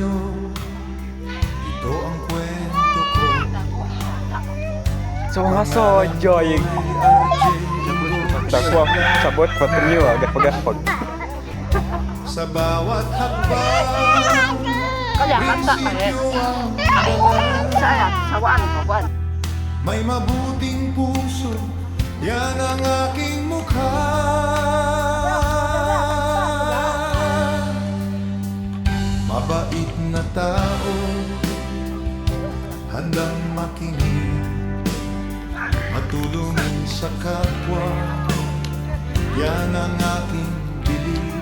sa'yo, ito ang kwento ko. So nga so joy. Takwa sabot patunyo agad pagapag. Sa bawat hakbang, Kaya kanta saya sawaan kawan. may mabuting puso, yan ang aking mukha. Mabait na tao, handang makinig, matulungin sa kapwa, yan ang aking belief.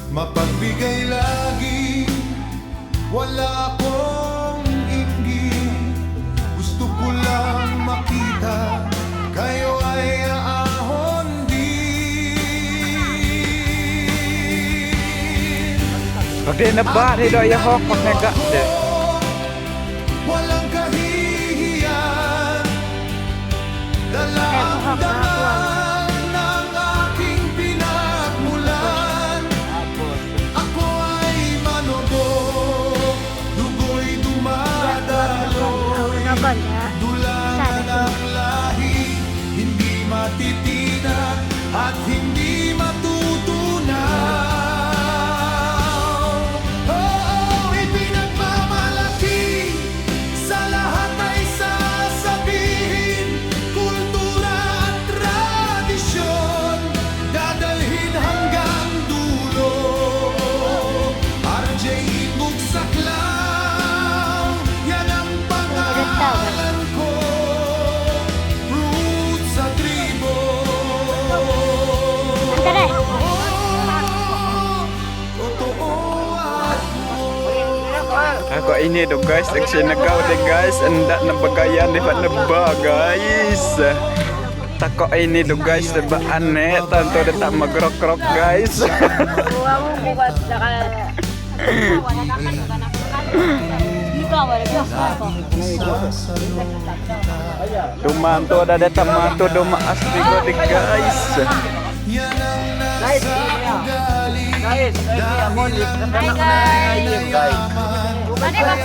Mapagbigay lagi, wala akong inggit. Gusto ko lang makita kayo ay aahon din. Pagdi na ba ni do ya hok pag naga de. Walang kahihiyan, dalamdaman ng aking pinagmulan. Ako ay manobo, dugo'y dumadaloy, dula ng lahi, hindi matitinag at hindi matutunaw. Oo, ipinagmamalaki, sa lahat ay sasabihin, kultura at tradisyon, dadalhin hanggang dulo. RJ Ibug Saklaw, yan ang pangalan ko, roots sa tribo. Totoo at Ako ini do guys, nagsinagaw de guys, anda na bagayan di pa na ba guys. Tako ini do guys, ba ane tanto de tak magrok-rok guys. Dumanto ada de tamato do maas di go de guys. yan ang nasa ugali, Guys, dahil ang guys. yaman. Bani ba